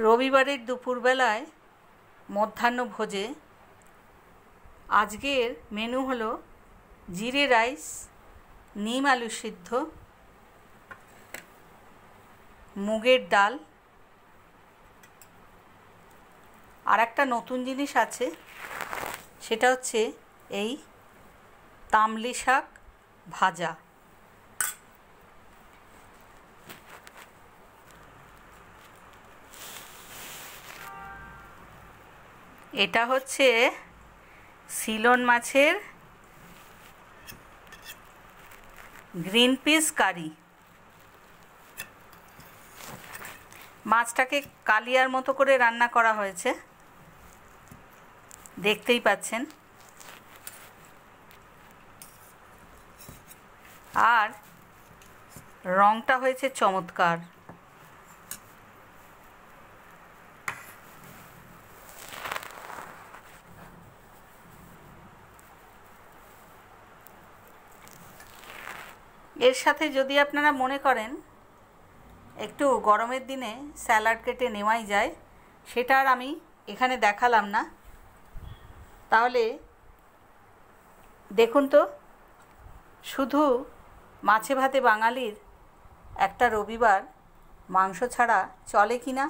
রবিবারের দুপুরবেলায় মধ্যাহ্নভোজে আজকের মেনু হলো জিরে রাইস, নিম আলু সিদ্ধ, মুগের ডাল, আর একটা নতুন জিনিস আছে, সেটা হচ্ছে এই তামলি শাক ভাজা। এটা হচ্ছে সিলন মাছের গ্রিন পিস কারি। মাছটাকে কালিয়ার মতো করে রান্না করা হয়েছে, দেখতেই পাচ্ছেন। আর রংটা হয়েছে চমৎকার। এর সাথে যদি আপনারা মনে করেন একটু গরমের দিনে স্যালাড কেটে নেওয়াই যায়, সেটা আর আমি এখানে দেখালাম না। তাহলে দেখুন তো, শুধু মাছে ভাতে বাঙালির একটা রবিবার মাংস ছাড়া চলে কি না।